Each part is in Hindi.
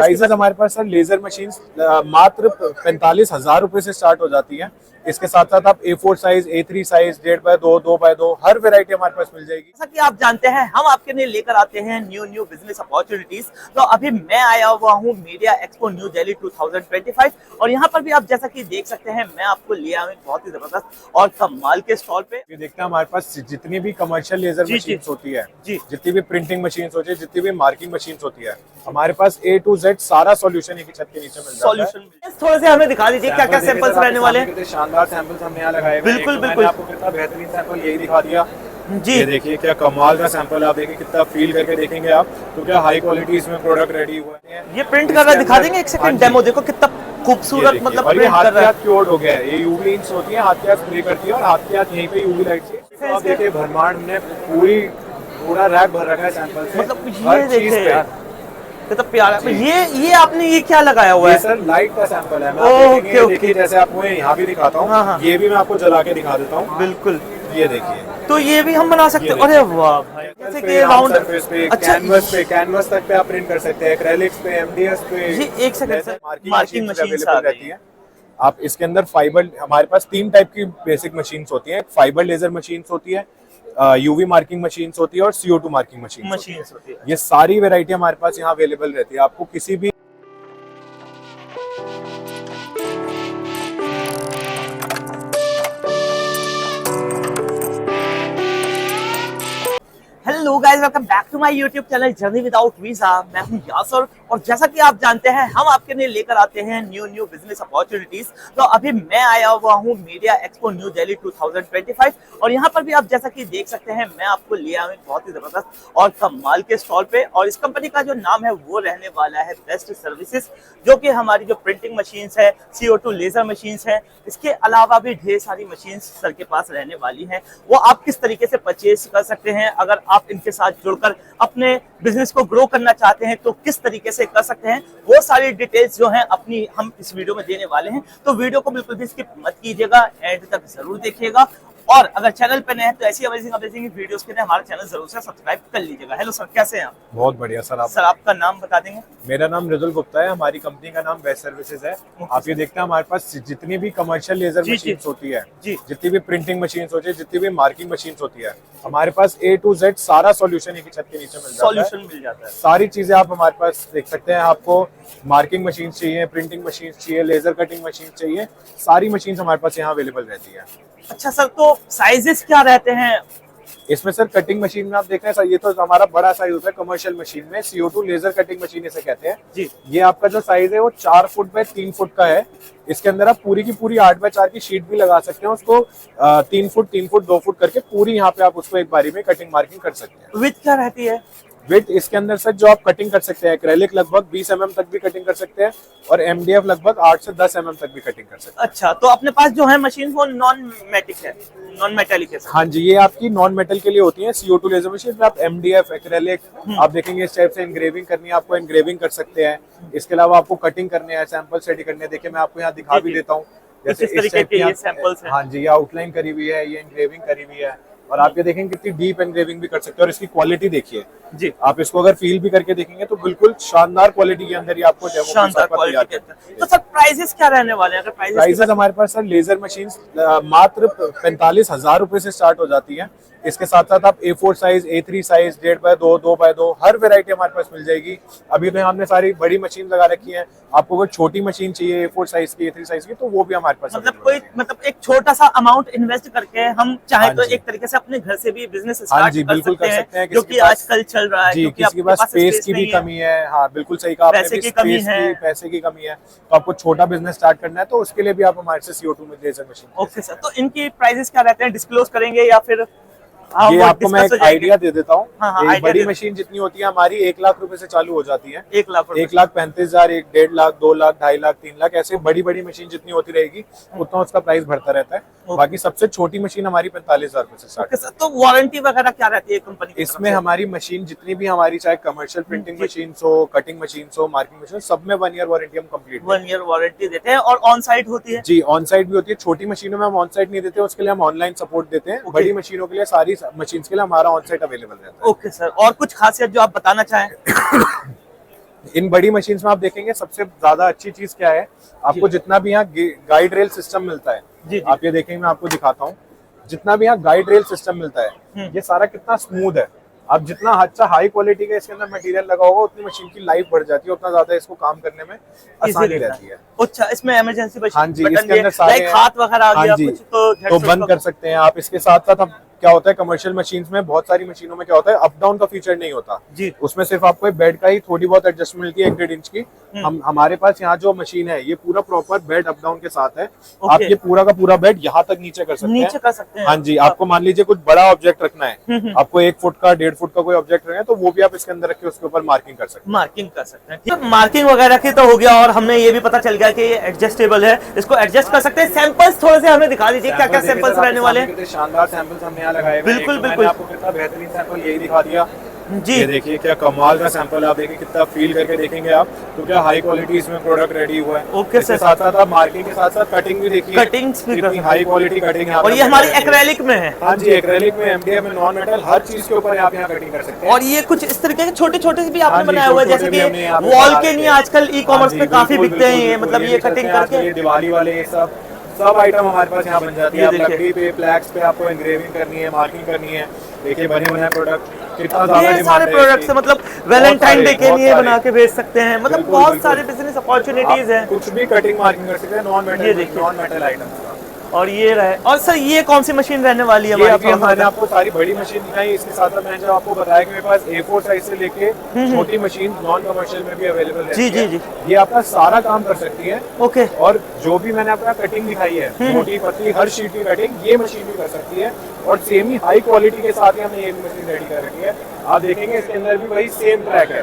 प्राइसेस हमारे पास सर लेजर मशीन मात्र 45,000 रुपए से स्टार्ट हो जाती है। इसके साथ साथ आप A4 size, A3 size, 1.5x2, 2x2 हर वैरायटी हमारे पास मिल जाएगी। जैसा कि आप जानते हैं हम आपके लिए लेकर आते हैं न्यू बिजनेस अपॉर्चुनिटीज। तो अभी मैं आया हुआ हूँ मीडिया एक्सपो न्यू दिल्ली 2025 और यहाँ पर भी आप जैसा कि देख सकते हैं मैं आपको ले आया हूँ बहुत ही जबरदस्त और कमाल के स्टॉल पे। ये देखते हैं हमारे पास जितनी भी कमर्शियल लेजर मशीन होती है, जितनी भी प्रिंटिंग मशीन होती है, जितनी भी मार्किंग मशीन होती है, हमारे पास A to Z सारा सॉल्यूशन एक ही छत के नीचे मिल जाता है। थोड़े से हमें दिखा दीजिए क्या क्या सैंपल्स रहने वाले हैं। शानदार सैंपल्स हमने यहाँ लगाए। बिल्कुल आपको कितना बेहतरीन सैंपल यही दिखा दिया जी। ये देखिए क्या कमाल का सैंपल, आप देखिए कितना फील करके देखेंगे आप तो क्या हाई क्वालिटी इसमें प्रोडक्ट रेडी हुए हैं। ये प्रिंट कर रहा दिखा देंगे एक सेकंड डेमो, देखो कितना खूबसूरत मतलब प्रिंट कर रहा है। क्योर्ड हो गया है, ये यूवी इंक्स होती है, हाथ के हाथ स्प्रे करती है और हाथ के हाथ यहीं पे यूवी लाइट से आप देखिए भरमार ने पूरा रैक भर रखा है सैंपल से। मतलब ये देखिए कितना प्यारा है। ये आपने ये क्या लगाया हुआ है? सर लाइट का सैंपल है। मैं देखिए जैसे आपको यहाँ भी दिखाता हूँ, ये भी मैं आपको जला के दिखा देता हूँ। बिल्कुल ये देखिए, तो ये भी हम बना सकते हैं। अरे वाह भाई, जैसे कि राउंड सरफेस पे, अच्छा कैनवस तक पे आप प्रिंट कर सकते हैं, एक्रेलिक्स पे, MDF पे। जी एक सेकंड सर, मार्किंग मशीन रहती है। आप इसके अंदर फाइबर, हमारे पास 3 टाइप की बेसिक मशीन्स होती हैं। फाइबर लेजर मशीन्स होती है, यूवी मार्किंग मशीन्स होती है और CO2 मार्किंग मशीन्स होती है। ये सारी वैरायटी हमारे पास यहाँ अवेलेबल रहती है। आपको किसी भी hello guys, welcome back to my YouTube channel journey without visa. मैं हूं यासर और जैसा कि आप जानते हैं हम आपके लिए लेकर आते हैं न्यू बिजनेस अपॉर्चुनिटीज। तो अभी मैं आया हुआ हूं मीडिया एक्सपो न्यू दिल्ली 2025 और यहाँ पर भी आप जैसा कि देख सकते हैं मैं आपको ले आया हूँ बहुत ही जबरदस्त और कमाल के स्टॉल पे। और इस कंपनी का जो नाम है वो रहने वाला है बेस्ट सर्विसेज, जो कि हमारी जो प्रिंटिंग मशीन्स है, CO2 लेजर मशीन्स है, इसके अलावा भी ढेर सारी मशीन्स सर के पास रहने वाली हैं। वो आप किस तरीके से परचेज कर सकते हैं, अगर आप इनके साथ जुड़कर अपने बिजनेस को ग्रो करना चाहते हैं तो किस तरीके से कर सकते हैं, वो सारी डिटेल्स जो हैं अपनी हम इस वीडियो में देने वाले हैं। तो वीडियो को बिल्कुल भी स्किप मत कीजिएगा, एंड तक जरूर देखिएगा। और अगर चैनल पे नए हैं तो ऐसी अमेजिंग वीडियोस के लिए हमारा चैनल जरूर से सब्सक्राइब कर लीजिएगा। हेलो सर, कैसे हैं आप? बहुत बढ़िया सर। सर आपका नाम बता देंगे? मेरा नाम मृदुल गुप्ता है, हमारी कंपनी का नाम बेस्ट सर्विसेज है। आप ये देखते हैं हमारे पास जितनी भी कमर्शियल लेजर मशीन होती है, जितनी भी प्रिंटिंग मशीन होती है, जितनी भी मार्किंग मशीन होती है, हमारे पास A to Z सारा सॉल्यूशन एक ही छत के नीचे मिल जाता है। सारी चीजें आप हमारे पास देख सकते हैं। आपको मार्किंग मशीन चाहिए, प्रिंटिंग मशीन चाहिए, लेजर कटिंग मशीन चाहिए, सारी मशीन हमारे पास यहाँ अवेलेबल रहती है। अच्छा सर, तो साइजेस क्या रहते हैं इसमें? सर कटिंग मशीन में आप देख रहे हैं सर, ये तो हमारा बड़ा साइज होता है कमर्शियल मशीन में। CO2 लेजर कटिंग मशीन इसे कहते हैं जी। ये आपका जो साइज है वो 4 फुट बाय 3 फुट का है। इसके अंदर आप पूरी की पूरी 8x4 की शीट भी लगा सकते हैं। उसको 3 फुट 2 फुट करके पूरी यहाँ पे आप उसको एक बारी में कटिंग मार्किंग कर सकते हैं। विड्थ क्या रहती है? विड्थ इसके अंदर सर जो आप कटिंग कर सकते हैं, एक्रेलिक लगभग 20 mm तक भी कटिंग कर सकते हैं और MDF लगभग 8 से 10 mm तक भी कटिंग कर सकते हैं। अच्छा, तो अपने पास जो है मशीन वो नॉन मेटेलिक है? हाँ जी, ये आपकी नॉन मेटल के लिए होती है। CO2 लेजर मशीन में आप MDF, एक्रेलिक आप देखेंगे इस टाइप से एनग्रेविंग करनी है आपको, एनग्रेविंग कर सकते हैं। इसके अलावा आपको कटिंग करने हैं, सैंपल रेडी करने हैं। देखिए मैं आपको यहाँ दिखा भी देता हूँ, जैसे इस टाइप के सैंपल्स हैं। हाँ जी, ये आउटलाइन करी हुई है, ये एनग्रेविंग करी हुई है और आप ये देखेंगे कितनी डीप एनग्रेविंग भी कर सकते हैं। और इसकी क्वालिटी देखिए जी, आप इसको अगर फील भी करके देखेंगे तो बिल्कुल शानदार क्वालिटी के अंदर ही आपको शानदार क्वालिटी। तो सर प्राइसेस क्या रहने वाले हैं? अगर प्राइसेस हमारे पास सर लेजर मशीन मात्र 45,000 रुपए से स्टार्ट हो जाती है। इसके साथ साथ आप A4 size, A3 size, 1.5x2, 2x2 हर वैरायटी हमारे पास मिल जाएगी। अभी तो हमने सारी बड़ी मशीन लगा रखी है। आपको कोई छोटी मशीन चाहिए A4 साइज की, A3 साइज की, तो वो भी हमारे पास मतलब एक छोटा सा अमाउंट इन्वेस्ट करके हम चाहे तो एक तरीके से अपने घर से भी बिजनेस स्टार्ट कर सकते हैं, जो कि आजकल चल रहा है। जी, किसी के पास स्पेस की भी कमी है। हाँ बिल्कुल सही कहा आपने, पैसे की कमी है तो आपको छोटा बिजनेस स्टार्ट करना है तो उसके लिए भी आप हमारे से CO2 में लेजर मशीन। ओके सर, तो इनकी प्राइसेस क्या रहते हैं, डिस्क्लोज करेंगे या फिर? ये आपको मैं एक आइडिया दे देता हूँ। बड़ी मशीन जितनी होती है हमारी 1 लाख रुपए से चालू हो जाती है। 1,35,000, 1.5 लाख, 2 लाख, 2.5 लाख, 3 लाख, ऐसे बड़ी मशीन जितनी होती रहेगी उतना उसका प्राइस बढ़ता रहता है। बाकी सबसे छोटी मशीन हमारी 45,000 रुपए से स्टार्ट है। तो वारंटी वगैरह क्या रहती है कंपनी की? इसमें हमारी मशीन जितनी भी हमारी, चाहे कमर्शियल प्रिंटिंग मशीन हो, कटिंग मशीन हो, मार्किंग मशीन, सब में 1 ईयर वारंटी हम कंप्लीट 1 ईयर वारंटी देते हैं। और ऑन साइट होती है? जी ऑन साइट भी होती है। छोटी मशीनों में हम ऑन साइट नहीं देते, उसके लिए हम ऑनलाइन सपोर्ट देते हैं। बड़ी मशीनों के लिए, सारी मशीन के लिए हमारा ऑन साइट अवेलेबल रहता है। ओके सर, और कुछ खासियत जो आप बताना चाहें? इन बड़ी मशीन्स में आप देखेंगे सबसे ज्यादा अच्छी चीज क्या है, आपको जितना भी यहाँ गाइड रेल सिस्टम मिलता है, जी। आप ये देखेंगे, मैं आपको दिखाता हूँ, जितना भी यहाँ गाइड रेल सिस्टम मिलता है ये सारा कितना स्मूथ है। आप जितना अच्छा हाई क्वालिटी का इसके अंदर मटेरियल लगा होगा उतनी मशीन की लाइफ बढ़ जाती है, उतना ज्यादा इसको काम करने में आसानी रहती है। अच्छा, इसमें इमरजेंसी हाँ जी, इसके अंदर सारे हाथ वगैरह आ गया हाँ जी, कुछ तो बंद कर सकते हैं आप। इसके साथ साथ हम क्या होता है कमर्शियल मशीन्स में, बहुत सारी मशीनों में क्या होता है अप डाउन का फीचर नहीं होता जी। उसमें सिर्फ आपको एक बेड का ही थोड़ी बहुत एडजस्टमेंट मिलती है 1.5 इंच की। हमारे पास यहाँ जो मशीन है ये पूरा प्रॉपर बेड अप डाउन के साथ है। आप ये पूरा का पूरा बेड यहाँ तक नीचे कर सकते हैं। हाँ जी, आपको मान लीजिए कुछ बड़ा ऑब्जेक्ट रखना है, आपको 1 फुट का 1.5 फुट का कोई ऑब्जेक्ट रखना है तो वो भी आप इसके अंदर रख के उसके ऊपर मार्किंग कर सकते हैं। मार्किंग वगैरह की तो हो गया, और हमने ये भी पता चल गया कि ये एडजस्टेबल है, इसको एडजस्ट कर सकते हैं। सैंपल्स थोड़े से हमें दिखा दीजिए, क्या क्या सैंपल्स रहने वाले हैं। शानदार सैंपल्स हमने यहाँ लगाए। बिल्कुल आपको कितना बेहतरीन सैंपल यही दिखा दिया जी। ये देखिए क्या कमाल का सैंपल है, आप देखिए कितना फील करके देखेंगे आप तो क्या हाई क्वालिटी इसमें प्रोडक्ट रेडी हुआ है। ओके सर, साथ साथ आप मार्किंग के साथ साथ कटिंग भी देखिए, कटिंग्स भी कर हाई क्वालिटी कटिंग है। और ये हमारी एक्रेलिक में है। हाँ जी, एक्रेलिक में, एमडीएफ में, नॉन मेटल, हर चीज के ऊपर आप यहाँ कटिंग कर सकते हैं। और ये कुछ इस तरीके के छोटे छोटे भी आपने बनाया हुआ है, जैसे कि वॉल के नहीं आजकल ई कॉमर्स पे काफी बिकते हैं ये, मतलब ये कटिंग करके दिवाली वाले ये सब आइटम हमारे पास यहाँ बन जाती है। लकड़ी पे, फ्लैक्स पे आपको एंग्रेविंग करनी है, मार्किंग करनी है, देखिए बने बनाए प्रोडक्ट कितना ज्यादा ये सारे प्रोडक्ट्स है, मतलब वैलेंटाइन डे के लिए बना के भेज सकते हैं, मतलब बहुत सारे बिजनेस अपॉर्चुनिटीज हैं। कुछ भी कटिंग मार्किंग कर सकते हैं, नॉन मेटल आइटम्स। और ये रहे, और सर ये कौन सी मशीन रहने वाली है हमारी? मैंने आपको सारी बड़ी मशीन दिखाई, इसके साथ मैंने जो आपको बताया कि मेरे पास A4 साइज से लेके छोटी मशीन नॉन कमर्शियल में भी अवेलेबल है। जी। ये आपका सारा काम कर सकती है। ओके। और जो भी मैंने आपका कटिंग दिखाई है, मोटी पतली हर शीट की कटिंग ये मशीन भी कर सकती है। और सेम ही हाई क्वालिटी के साथ ही हमने ये भी मशीन रेडी कर रखी है। आप देखेंगे इसके अंदर भी वही सेम ट्रैक है,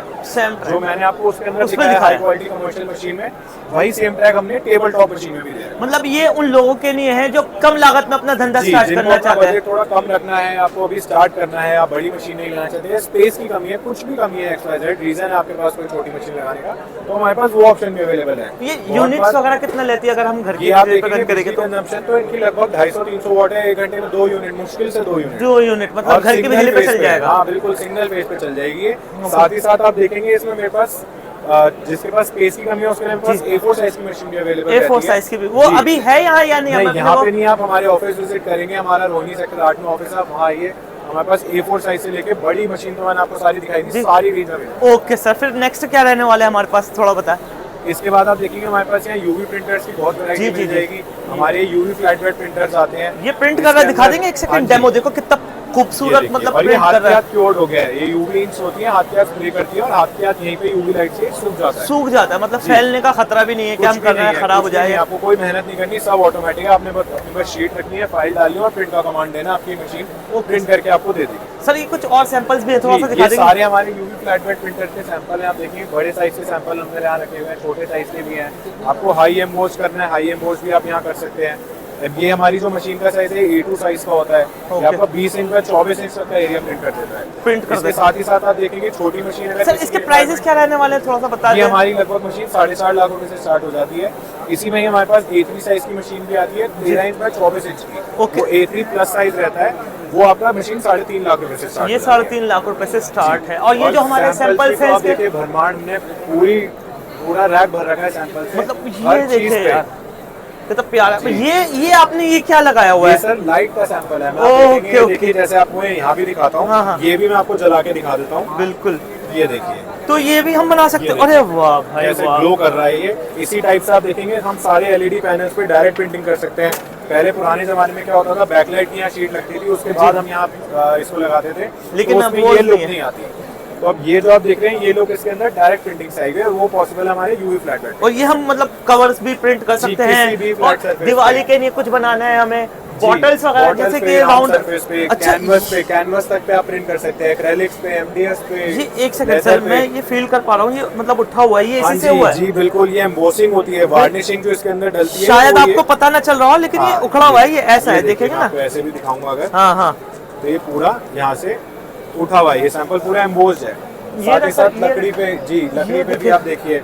जो मैंने आपको उसके अंदर दिखाया हाई क्वालिटी कमर्शियल मशीन में, वही सेम ट्रैक हमने टेबल टॉप मशीन में भी दिया है। मतलब ये उन लोगों के लिए है जो कम लागत में अपना धंधा स्टार्ट करना चाहते हैं, थोड़ा कम रखना है, आपको अभी स्टार्ट करना है, आप बड़ी मशीन नहीं लेना चाहते हैं, स्पेस की कमी है, कुछ भी कमी है, XYZ रीजन है आपके पास कोई छोटी मशीन लगाने का, तो हमारे पास वो ऑप्शन भी अवेलेबल है। ये यूनिट्स वगैरह कितना लेती है अगर हम घर की करेंगे तो इनकी लगभग 250-300 वाट है। 1 घंटे में 2 यूनिट, मुश्किल से 2 यूनिट, मतलब घर की बिजली पे चल जाएगा। हाँ बिल्कुल, सिंगल फेज पे चल जाएगी। साथ ही साथ आप देखेंगे इसमें मेरे पास जिसके पास स्पेस की कमी है उसके लिए पास A4 साइज की मशीन भी अवेलेबल है। A4 साइज की भी वो अभी है यहाँ या नहीं? यहाँ पे नहीं, आप हमारे ऑफिस विजिट करेंगे, हमारा रोहिणी सेक्टर 8 में ऑफिस है, आप वहाँ आइए। हमारे पास A4 साइज से लेके बड़ी मशीन तो मैंने आपको सारी दिखाई दी, सारी रेंज में। ओके सर, फिर नेक्स्ट क्या रहने वाला है हमारे पास, थोड़ा बताएं। इसके बाद आप देखेंगे हमारे पास यहाँ यूवी प्रिंटर्स की बहुत वैरायटी मिल जाएगी। हमारे यूवी फ्लैट बेड प्रिंटर्स आते हैं, ये प्रिंट कर रहा है, दिखा देंगे एक सेकंड डेमो, देखो कितना खूबसूरत, मतलब और ये हाथ के हाथ क्योर्ड हो गया है। ये यूवी इंक्स होती है, हाथ के हाथ स्प्रे करती है और हाथ के हाथ यहीं पे यूवी लाइट से सूख जाता है, मतलब फैलने का खतरा भी नहीं है कि हम कर रहे हैं खराब हो जाए। आपको कोई मेहनत नहीं करनी, सब ऑटोमेटिक है। आपने बस शीट रखनी है, फाइल डालनी है और प्रिंट का कमांड देना, आपकी मशीन वो प्रिंट करके आपको दे देगी। सर ये कुछ और सैंपल्स भी है, थोड़ा सा दिखा देंगे? सारे हमारे यूवी फ्लैट बेड प्रिंटर के सैंपल हैं, आप देखिए बड़े साइज के सैंपल हमने यहाँ रखे हुए हैं, छोटे साइज के भी हैं। आपको हाई एम्बोस करना है, हाई एम्बोस भी आप यहाँ कर सकते हैं। ये हमारी जो मशीन का साइज है A2 साइज का होता है, ये आपका 20 इंच का 24 इंच तक का एरिया प्रिंट कर देता है, प्रिंट कर देता है। साथ ही साथ आप देखेंगे छोटी मशीन है। सर इसके प्राइसेस क्या रहने वाले हैं, थोड़ा सा बता दें? ये हमारी लगभग मशीन 7.5 लाख रुपए से स्टार्ट हो जाती है। इसी में हमारे पास A3 साइज की मशीन भी आती है, 13 इंच बाय 24 इंच की। वो A3 प्लस साइज रहता है, वो आपका मशीन 3.5 लाख रुपए से स्टार्ट। ये 3.5 लाख रुपए से स्टार्ट है। और ये जो हमारे सैंपल्स हैं इसके भरमार ने पूरा रैक भर रखा है सैंपल से, मतलब ये देखिए यार कितना प्यारा। ये आपने ये क्या लगाया हुआ है? सर लाइट का सैंपल है। ओके देखिए, जैसे आपको यहाँ भी दिखाता हूँ, ये भी मैं आपको जला के दिखा देता हूँ। बिल्कुल, ये देखिए, तो ये भी हम बना सकते हैं। अरे वाह भाई, ऐसे ग्लो कर रहा है ये। इसी टाइप से आप देखेंगे हम सारे LED पैनल्स पे डायरेक्ट प्रिंटिंग कर सकते हैं। पहले पुराने जमाने में क्या होता था, बैकलाइट की यहाँ शीट लगती थी, उसके बाद हम यहाँ इसको लगाते थे, लेकिन अब ये लुक नहीं आती। तो अब ये जो आप देख रहे हैं, ये लोग इसके अंदर डायरेक्ट प्रिंटिंग से आएंगे, वो पॉसिबल है हमारे यूवी फ्लैट बेड। और ये हम मतलब कवर्स भी प्रिंट कर सकते हैं, और दिवाली के लिए कुछ बनाना है हमें, बॉटल्स वगैरह जैसे कि राउंड सरफेस पे, कैनवस तक पे आप प्रिंट कर सकते हैं, एक्रेलिक्स पे, MDF पे। ये एक सेकंड सर, मैं ये फील कर पा रहा हूँ, ये मतलब उठा हुआ है, ये इसी से हुआ है? जी बिल्कुल, ये एम्बोसिंग होती है, वार्निशिंग जो इसके अंदर डलती है, शायद आपको पता ना चल रहा हो, लेकिन ये उखड़ा हुआ है, ये ऐसा है, देखेंगे ना, ऐसे भी दिखाऊंगा अगर। हाँ, तो ये पूरा यहाँ से उठा हुआ है, ये सैंपल पूरा एम्बोस्ड है। साथ ही साथ लकड़ी पे, जी लकड़ी पे भी आप देखिए,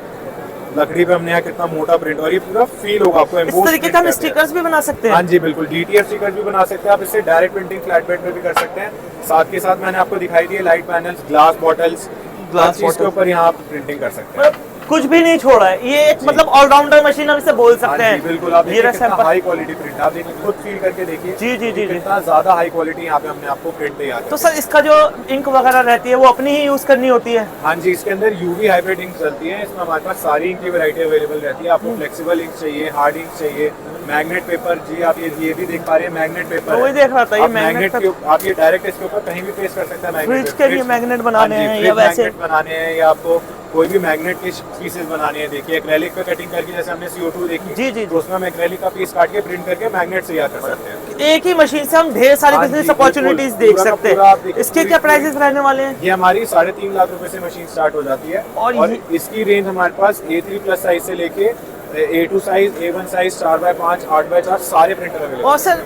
लकड़ी पे हमने यहाँ कितना मोटा प्रिंट, और ये पूरा फील होगा आपको। इस तरीके का हम स्टिकर्स भी बना सकते हैं? हाँ जी बिल्कुल, DTF स्टिकर भी बना सकते हैं आप, इससे डायरेक्ट प्रिंटिंग फ्लैट बेड पे भी कर सकते हैं। साथ के साथ मैंने आपको दिखाई दी light panels, glass bottles, glass चीज के ऊपर यहाँ आप प्रिंटिंग कर सकते हैं। मतलब कुछ भी नहीं छोड़ा है, ये एक मतलब ऑलराउंडर मशीन हम इसे बोल हाँ सकते जी, हैं। बिल्कुल। आप ये देखिए रहा कितना सैंपल। हाई क्वालिटी प्रिंट, आप देखिए खुद फील करके देखिए जी जी जी जी। कितना ज्यादा हाई क्वालिटी यहाँ पे हमने आपको प्रिंट तैयार तो किया। सर इसका जो इंक वगैरह रहती है वो अपनी ही यूज करनी होती है? हाँ जी, इसके अंदर यूवी हाइब्रिड इंक चलती है। इसमें हमारे पास सारी इंक की वैरायटी अवेलेबल रहती है। आपको फ्लेक्सिबल इंक चाहिए, हार्ड इंक चाहिए, मैग्नेट पेपर, जी आप ये भी देख पा रहे हैं मैग्नेट पेपर। तो वही देख रहा था, ये मैग्नेट आप ये डायरेक्ट इसके ऊपर कहीं भी पेस्ट कर सकते हैं। मैग्नेट फ्रिज के लिए मैग्नेट बनाने हैं या वैसे बनाने हैं, या आपको कोई भी मैग्नेट के पीसेस बनाने हैं। देखिए एक्रेलिक पे कटिंग करके, जैसे हमने CO2 देखी, जी जी तो उसमें हम एक्रेलिक का पीस काट के प्रिंट करके मैग्नेट तैयार कर सकते हैं। एक ही मशीन से हम ढेर सारी हाँ बिजनेस जी, अपॉर्चुनिटीज बिल्कुल। देख पूरा का सकते पूरा आप हैं। देखिए, इसके क्या प्राइसेस रहने वाले हैं? ये हमारी 3.5 लाख रुपए से मशीन स्टार्ट हो जाती है। और इसकी रेंज हमारे पास A3 प्लस साइज से लेके A2 size, A1 size, 4x5, 8x4 सारे प्रिंटर अवेलेबल। और सर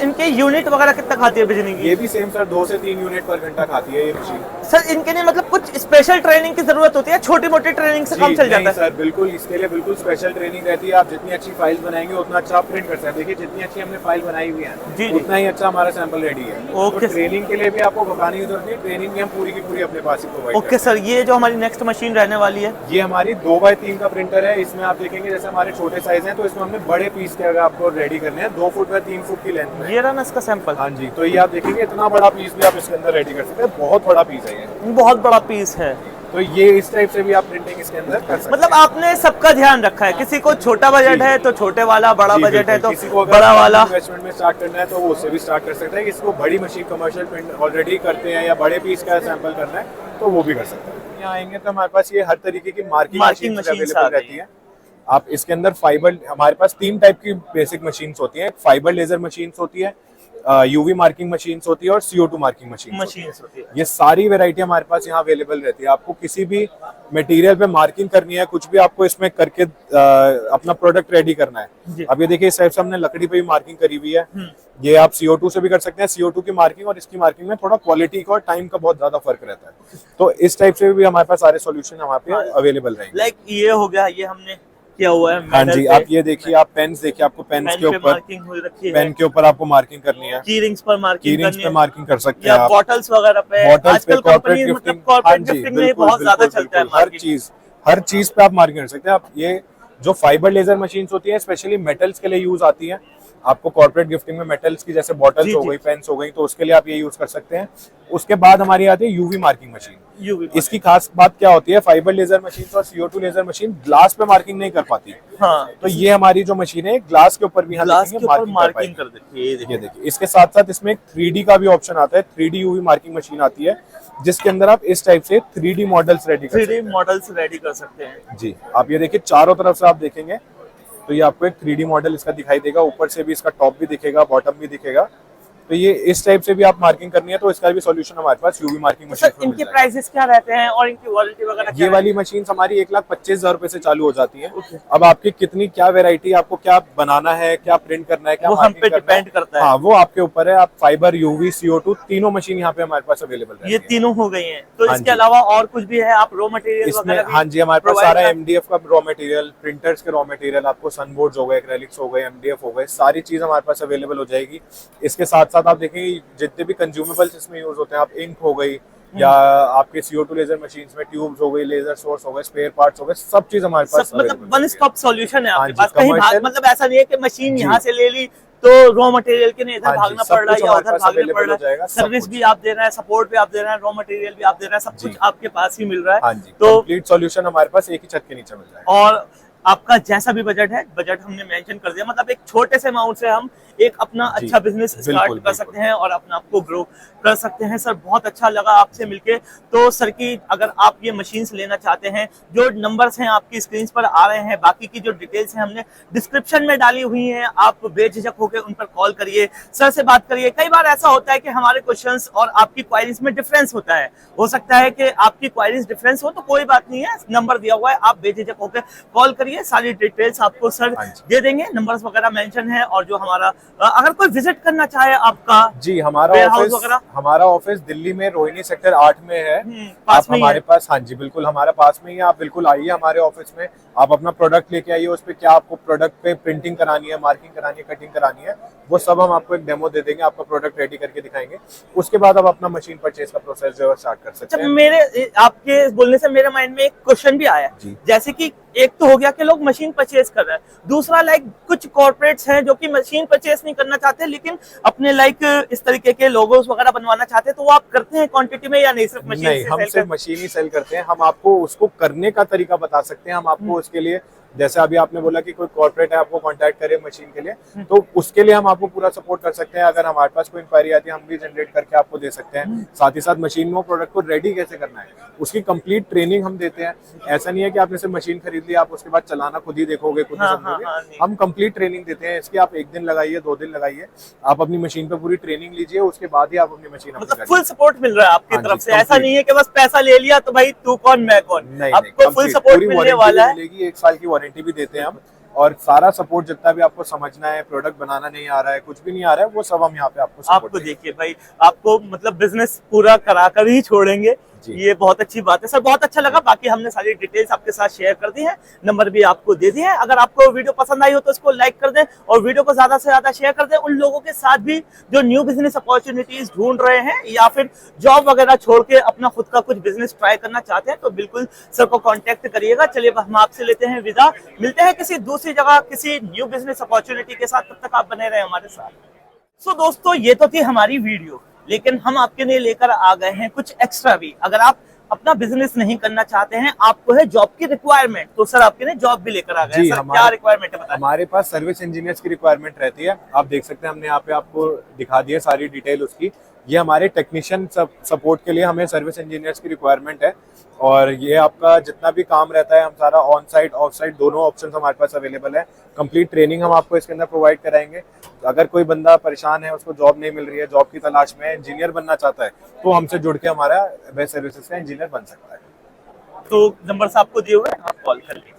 इनके यूनिट वगैरह कितना खाती है बिजली की? ये भी सेम सर 2 से 3 यूनिट पर घंटा खाती है ये मशीन। सर इनके लिए मतलब कुछ स्पेशल ट्रेनिंग की जरूरत होती है? छोटी मोटी ट्रेनिंग से काम चल जाता है? सर बिल्कुल, इसके लिए बिल्कुल स्पेशल ट्रेनिंग रहती है। आप जितनी अच्छी फाइल बनाएंगे उतना अच्छा आप प्रिंट कर सकते हैं। देखिए जितनी अच्छी हमने फाइल बनाई हुई है जी, उतना ही अच्छा हमारा सैंपल रेडी है। ओके। तो ट्रेनिंग के लिए भी आपको बताने की जरूरत नहीं, ट्रेनिंग भी हम पूरी की पूरी अपने पास ही प्रोवाइड ओके सर, ये जो हमारी नेक्स्ट मशीन रहने वाली है, ये हमारी 2x3 का प्रिंटर है। इसमें आप देखेंगे जैसे हमारे छोटे साइज हैं, तो इसमें हमने बड़े पीस के अगर आपको रेडी करने हैं 2 फुट बाय 3 फुट की लेंथ में। ये रहा ना इसका सैंपल। हाँ जी, तो ये आप देखेंगे इतना बड़ा पीस भी आप इसके अंदर रेडी कर सकते हैं। बहुत बड़ा पीस है ये। बहुत बड़ा पीस है। तो ये इस टाइप से भी आप प्रिंटिंग इसके अंदर कर सकते हैं। मतलब आपने सबका ध्यान रखा है, किसी को छोटा बजट है तो छोटे वाला, बड़ा जी, बजट है तो किसी को अगर बड़ा वाला। इन्वेस्टमेंट में स्टार्ट करना है तो वो उससे भी स्टार्ट कर सकता है। किसी को बड़ी मशीन कमर्शियल प्रिंट ऑलरेडी करते हैं या बड़े पीस का सैंपल करना है तो वो भी कर सकता है। यहाँ आएंगे तो हमारे पास ये हर तरीके की मार्किंग मशीन अवेलेबल रहती है। आप इसके अंदर फाइबर, हमारे पास 3 टाइप की बेसिक मशीन्स होती हैं। फाइबर लेजर मशीन्स होती है, यूवी मार्किंग मशीन्स होती है और CO2 मार्किंग मशीन्स होती है। ये सारी वैरायटी हमारे पास यहाँ अवेलेबल रहती है। आपको किसी भी मटेरियल पे मार्किंग करनी है, कुछ भी आपको इसमें करके अपना प्रोडक्ट रेडी करना है। अब ये देखिए इस टाइप से हमने लकड़ी पे भी मार्किंग करी हुई है। ये आप CO2 से भी कर सकते हैं। CO2 की मार्किंग और इसकी मार्किंग में थोड़ा क्वालिटी का और टाइम का बहुत ज्यादा फर्क रहता है। तो इस टाइप से भी हमारे पास सारे सॉल्यूशन हमारे पे अवेलेबल रहेंगे। लाइक ये हो गया, ये हमने किया हुआ है। हाँ जी, आप ये देखिए, आप पेन्स देखिए, आपको पेन्स के ऊपर मार्किंग हो रखी है। पेन के ऊपर आपको मार्किंग करनी है। की रिंग्स पर मार्किंग कीरिंग्स करनी पे है मार्किंग कर सकते हैं या आप। बॉटल्स वगैरह पे। बॉटल्स पे आजकल कंपनी मतलब कॉर्पोरेट गिफ्टिंग में बहुत ज्यादा चलता है। हर चीज पे आप मार्किंग कर सकते हैं। आप ये जो फाइबर लेजर मशीन्स होती है स्पेशली मेटल्स के लिए यूज आती है। आपको कॉर्पोरेट गिफ्टिंग में मेटल्स की जैसे बॉटल्स हो गई, पेन्स हो गई, तो उसके लिए आप ये यूज कर सकते हैं। उसके बाद हमारी आती है यूवी मार्किंग मशीन। इसकी खास बात क्या होती है, फाइबर लेजर मशीन और CO2 लेजर मशीन ग्लास पे मार्किंग नहीं कर पाती। हाँ, तो ये हमारी जो मशीन है ग्लास के ऊपर भी मार्किंग कर देती है। ये देखिए, इसके साथ साथ इसमें एक 3D का भी ऑप्शन आता है। 3D यूवी मार्किंग मशीन आती है जिसके अंदर आप इस टाइप से 3D मॉडल्स रेडी कर सकते हैं। 3D मॉडल्स रेडी कर सकते हैं। जी, आप ये देखिए चारों तरफ से आप देखेंगे तो ये आपको एक 3D मॉडल इसका दिखाई देगा। ऊपर से भी इसका टॉप भी दिखेगा, बॉटम भी दिखेगा। तो ये इस टाइप से भी आप मार्किंग करनी है तो इसका भी सॉल्यूशन हमारे पास यूवी मार्किंग मशीन सर इनके प्राइसेस क्या रहते हैं और इनकी वारंटी वगैरह? ये वाली मशीन हमारी 1,25,000 रुपए से चालू हो जाती है। अब आपकी कितनी क्या वेरायटी, आपको क्या बनाना है, क्या प्रिंट करना है, क्या वो हम पे डिपेंड करता है। हाँ, वो आपके ऊपर है। आप फाइबर, यूवी, CO2 तीनों मशीन यहाँ पे हमारे पास अवेलेबल है। ये तीनों हो गई हैं। तो इसके अलावा और कुछ भी है? आप रॉ मटेरियल इसमें वगैरह? हाँ जी, हमारे पास सारा MDF का रॉ मटेरियल, प्रिंटर्स के रॉ मटेरियल, आपको सनबोर्ड्स हो गए, एक्रेलिक्स हो गए, MDF हो गए, सारी चीज हमारे पास अवेलेबल हो जाएगी। इसके साथ साथ आप देखेंगे जितने भी कंज्यूमेबल्स इसमें यूज होते हैं, आप इंक हो गई या आपके CO2 लेजर मशीन्स में ट्यूब्स हो गई, लेजर सोर्स हो गए, स्पेयर पार्ट्स हो गए, सब चीज हमारे पास मतलब वन स्टॉप सॉल्यूशन है आपके हाँ पास। जी, कहीं commercial- मतलब ऐसा नहीं है कि मशीन यहाँ से ले ली तो रॉ मटेरियल के लिए इधर हाँ जी, भागना सब पड़ रहा है कुछ या हमारे उधर पास भागना available पड़ हो रहा जाएगा, है। सब सर्विस कुछ। भी आप दे रहे हैं, सपोर्ट भी आप दे रहे हैं, रॉ मटेरियल भी आप दे रहे हैं, सब जी। कुछ आपके पास ही मिल रहा है। हाँ जी, तो कंप्लीट सॉल्यूशन हमारे पास एक ही छत के नीचे मिल जाएगा। और आपका जैसा भी बजट है, बजट हमने मेंशन कर दिया। मतलब एक छोटे से अमाउंट से हम एक अपना अच्छा बिजनेस स्टार्ट कर सकते हैं और अपने आप को ग्रो कर सकते हैं। सर बहुत अच्छा लगा आपसे मिलके। तो सर की अगर आप ये मशीन्स लेना चाहते हैं, जो नंबर्स हैं आपकी स्क्रीन पर आ रहे हैं, बाकी की जो डिटेल्स हैं हमने डिस्क्रिप्शन में डाली हुई हैं, आप बेझिझक होकर उन पर कॉल करिए, सर से बात करिए। कई बार ऐसा होता है कि हमारे क्वेश्चंस और आपकी क्वायरीज में डिफरेंस होता है। हो सकता है कि आपकी क्वायरीज डिफरेंस हो, तो कोई बात नहीं है, नंबर दिया हुआ है, आप बेझिझक होकर कॉल करिए। करिए, सारी डिटेल्स आपको सर हाँ जी। दे देंगे, नंबर्स वगैरह मेंशन है। और जो हमारा अगर कोई विजिट करना चाहे आपका जी, हमारा ऑफिस दिल्ली में रोहिणी सेक्टर 8 में है। पास आप में ही हमारे है। पास, हाँ जी बिल्कुल हमारे पास में ही है। आप बिल्कुल आइए हमारे ऑफिस में, आप अपना प्रोडक्ट लेके आइए, उस पे क्या आपको प्रोडक्ट पे प्रिंटिंग करानी है, मार्किंग करानी है, कटिंग करानी है, वो सब हम आपको एक डेमो दे देंगे, आपका प्रोडक्ट रेडी करके दिखाएंगे। उसके बाद आप अपना मशीन परचेज का प्रोसेस जो है स्टार्ट कर सकते हैं। मेरे आपके बोलने से मेरे माइंड में एक क्वेश्चन भी आया, जैसे कि एक तो हो गया कि लोग मशीन परचेज कर रहे हैं, दूसरा लाइक कुछ कॉर्पोरेट्स हैं जो कि मशीन परचेज नहीं करना चाहते लेकिन अपने लाइक इस तरीके के लोगोस वगैरह बनवाना चाहते हैं, तो वो आप करते हैं क्वांटिटी में या नहीं, सिर्फ मशीन? नहीं, हम सिर्फ मशीन ही सेल करते हैं। हम आपको उसको करने का तरीका बता सकते हैं। हम आपको उसके लिए, जैसे अभी आपने बोला कि कोई कॉर्पोरेट है आपको कांटेक्ट करे मशीन के लिए, तो उसके लिए हम आपको पूरा सपोर्ट कर सकते हैं। अगर हमारे पास कोई इंक्वायरी आती है हम भी जनरेट करके आपको दे सकते हैं। साथ ही साथ मशीन में वो प्रोडक्ट को रेडी कैसे करना है उसकी कंप्लीट ट्रेनिंग हम देते हैं। ऐसा नहीं है कि आपने सिर्फ मशीन खरीद ली आप उसके बाद चलाना खुद ही देखोगे, खुद ही समझोगे। हम कंप्लीट ट्रेनिंग देते हैं इसकी। आप 1 दिन लगाइए, 2 दिन लगाइए, आप अपनी मशीन पे पूरी ट्रेनिंग लीजिए, उसके बाद ही आप अपनी मशीन, मतलब फुल सपोर्ट मिल रहा है आपकी तरफ से। ऐसा नहीं है कि बस पैसा ले लिया तो भाई तू कौन मैं कौन, आपको फुल सपोर्ट मिलने वाला है। मिलेगी, 1 साल की वारंटी भी देते हैं हम, और सारा सपोर्ट जितना भी आपको समझना है, प्रोडक्ट बनाना नहीं आ रहा है, कुछ भी नहीं आ रहा है, वो सब हम यहाँ पे आपको देखिए भाई, आपको मतलब बिजनेस पूरा कराकर ही छोड़ेंगे, ये बहुत अच्छी बात है सर, बहुत अच्छा लगा। बाकी हमने सारी डिटेल्स आपके साथ शेयर कर दी है, नंबर भी आपको दे दिए हैं। अगर आपको वीडियो पसंद आई हो तो इसको लाइक कर दें और वीडियो को ज्यादा से ज्यादा शेयर कर दें उन लोगों के साथ भी जो न्यू बिजनेस अपॉर्चुनिटीज ढूंढ रहे हैं या फिर जॉब वगैरह छोड़ के अपना खुद का कुछ बिजनेस ट्राई करना चाहते हैं, तो बिल्कुल सर को कॉन्टेक्ट करिएगा। चलिए हम आपसे लेते हैं विदा, मिलते हैं किसी दूसरी जगह किसी न्यू बिजनेस अपॉर्चुनिटी के साथ, तब तक आप बने रहे हमारे साथ। सो दोस्तों, ये तो थी हमारी वीडियो, लेकिन हम आपके लिए लेकर आ गए हैं कुछ एक्स्ट्रा भी। अगर आप अपना बिजनेस नहीं करना चाहते हैं, आपको है जॉब की रिक्वायरमेंट, तो सर आपके लिए जॉब भी लेकर आ गए हैं। सर क्या रिक्वायरमेंट है बताएं? हमारे पास सर्विस इंजीनियर्स की रिक्वायरमेंट रहती है। आप देख सकते हैं, हमने यहाँ पे आपको दिखा दी है सारी डिटेल उसकी। ये हमारे टेक्नीशियन सपोर्ट के लिए हमें सर्विस इंजीनियर्स की रिक्वायरमेंट है, और ये आपका जितना भी काम रहता है हम सारा ऑन साइट ऑफ साइट दोनों ऑप्शन हमारे पास अवेलेबल है। कंप्लीट ट्रेनिंग हम आपको इसके अंदर प्रोवाइड कराएंगे। अगर कोई बंदा परेशान है, उसको जॉब नहीं मिल रही है, जॉब की तलाश में इंजीनियर बनना चाहता है, तो हमसे जुड़ के हमारा बेस्ट सर्विसेज का इंजीनियर बन सकता है। तो नंबर आपको दिए हुए हैं, आप कॉल कर लीजिए।